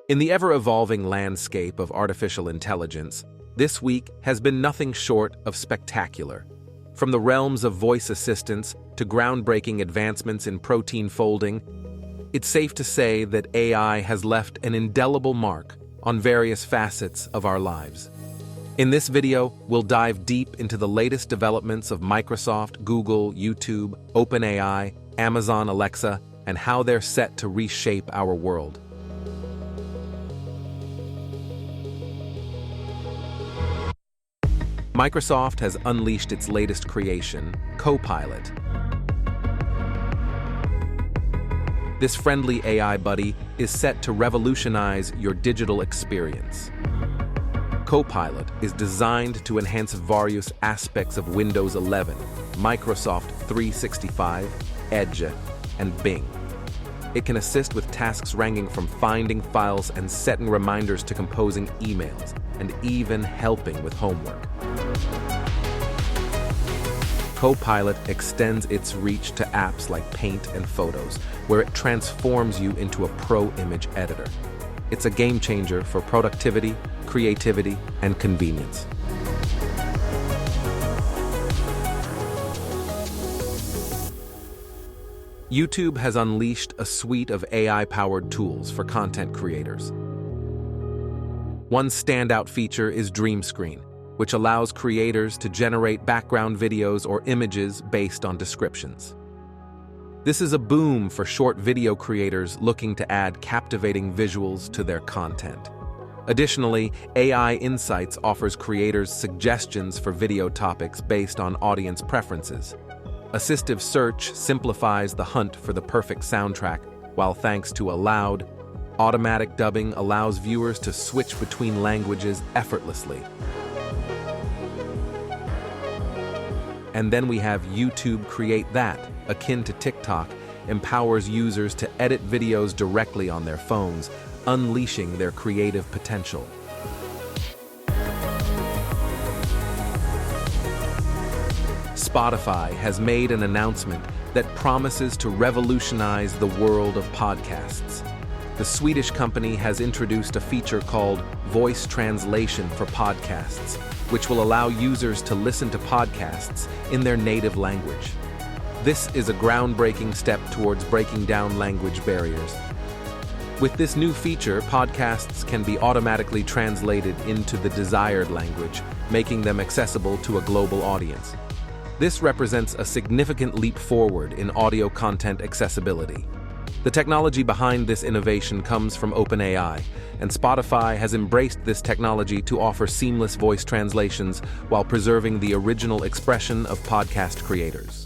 In the ever-evolving landscape of artificial intelligence, this week has been nothing short of spectacular. From the realms of voice assistants to groundbreaking advancements in protein folding, it's safe to say that AI has left an indelible mark on various facets of our lives. In this video, we'll dive deep into the latest developments of Microsoft, Google, YouTube, OpenAI, Amazon Alexa, and how they're set to reshape our world. Microsoft has unleashed its latest creation, Copilot. This friendly AI buddy is set to revolutionize your digital experience. Copilot is designed to enhance various aspects of Windows 11, Microsoft 365, Edge, and Bing. It can assist with tasks ranging from finding files and setting reminders to composing emails, and even helping with homework. Copilot extends its reach to apps like Paint and Photos, where it transforms you into a pro image editor. It's a game changer for productivity, creativity, and convenience. YouTube has unleashed a suite of AI-powered tools for content creators. One standout feature is Dream Screen, which allows creators to generate background videos or images based on descriptions. This is a boom for short video creators looking to add captivating visuals to their content. Additionally, AI Insights offers creators suggestions for video topics based on audience preferences. Assistive search simplifies the hunt for the perfect soundtrack, while thanks to Aloud, automatic dubbing allows viewers to switch between languages effortlessly. And then we have YouTube Create That, akin to TikTok, empowers users to edit videos directly on their phones, unleashing their creative potential. Spotify has made an announcement that promises to revolutionize the world of podcasts. The Swedish company has introduced a feature called Voice Translation for Podcasts, which will allow users to listen to podcasts in their native language. This is a groundbreaking step towards breaking down language barriers. With this new feature, podcasts can be automatically translated into the desired language, making them accessible to a global audience. This represents a significant leap forward in audio content accessibility. The technology behind this innovation comes from OpenAI, and Spotify has embraced this technology to offer seamless voice translations while preserving the original expression of podcast creators.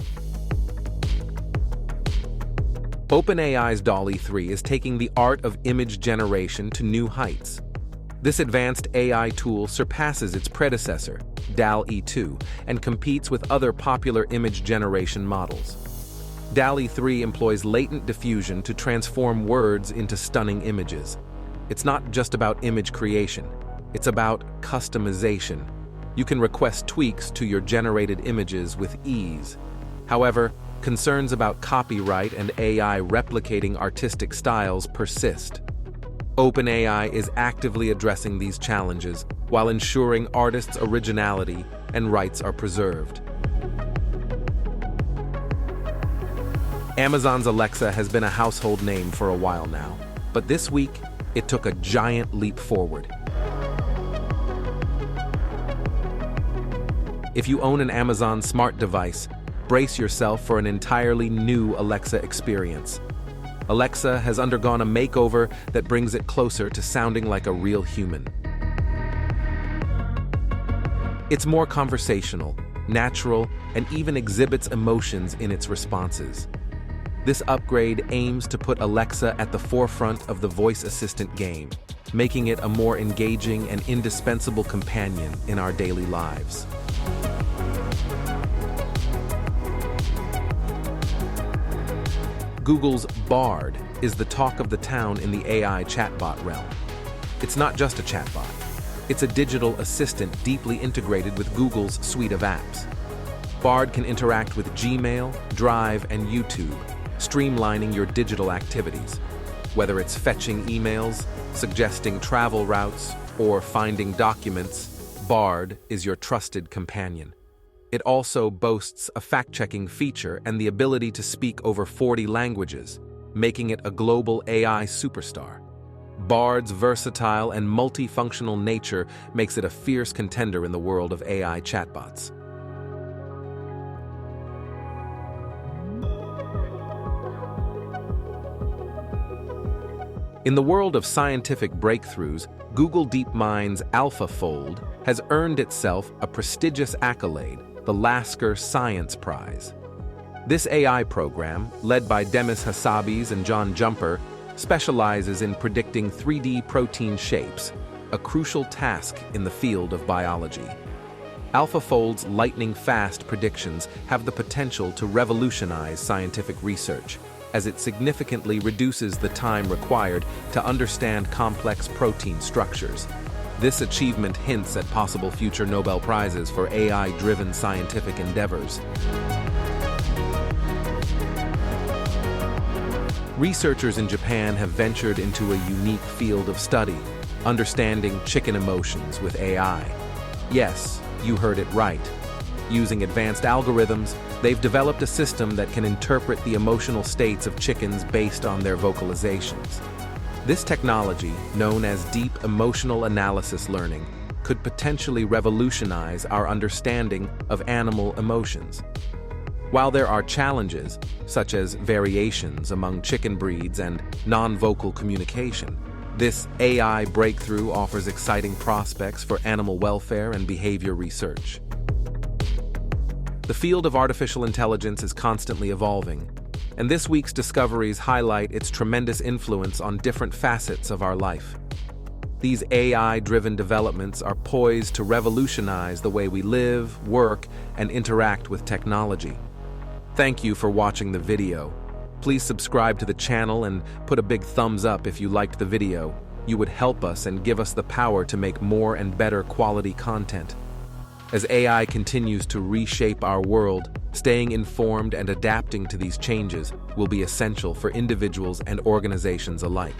OpenAI's DALL-E 3 is taking the art of image generation to new heights. This advanced AI tool surpasses its predecessor, DALL-E 2, and competes with other popular image generation models. DALL-E 3 employs latent diffusion to transform words into stunning images. It's not just about image creation, it's about customization. You can request tweaks to your generated images with ease. However, concerns about copyright and AI replicating artistic styles persist. OpenAI is actively addressing these challenges while ensuring artists' originality and rights are preserved. Amazon's Alexa has been a household name for a while now, but this week, it took a giant leap forward. If you own an Amazon smart device, brace yourself for an entirely new Alexa experience. Alexa has undergone a makeover that brings it closer to sounding like a real human. It's more conversational, natural, and even exhibits emotions in its responses. This upgrade aims to put Alexa at the forefront of the voice assistant game, making it a more engaging and indispensable companion in our daily lives. Google's Bard is the talk of the town in the AI chatbot realm. It's not just a chatbot. It's a digital assistant deeply integrated with Google's suite of apps. Bard can interact with Gmail, Drive, and YouTube, streamlining your digital activities. Whether it's fetching emails, suggesting travel routes, or finding documents, Bard is your trusted companion. It also boasts a fact-checking feature and the ability to speak over 40 languages, making it a global AI superstar. Bard's versatile and multifunctional nature makes it a fierce contender in the world of AI chatbots. In the world of scientific breakthroughs, Google DeepMind's AlphaFold has earned itself a prestigious accolade, the Lasker Science Prize. This AI program, led by Demis Hassabis and John Jumper, specializes in predicting 3D protein shapes, a crucial task in the field of biology. AlphaFold's lightning-fast predictions have the potential to revolutionize scientific research, as it significantly reduces the time required to understand complex protein structures. This achievement hints at possible future Nobel Prizes for AI-driven scientific endeavors. Researchers in Japan have ventured into a unique field of study, understanding chicken emotions with AI. Yes, you heard it right. Using advanced algorithms, they've developed a system that can interpret the emotional states of chickens based on their vocalizations. This technology, known as deep emotional analysis learning, could potentially revolutionize our understanding of animal emotions. While there are challenges, such as variations among chicken breeds and non-vocal communication, this AI breakthrough offers exciting prospects for animal welfare and behavior research. The field of artificial intelligence is constantly evolving, and this week's discoveries highlight its tremendous influence on different facets of our life. These AI-driven developments are poised to revolutionize the way we live, work, and interact with technology. Thank you for watching the video. Please subscribe to the channel and put a big thumbs up if you liked the video. You would help us and give us the power to make more and better quality content. As AI continues to reshape our world, staying informed and adapting to these changes will be essential for individuals and organizations alike.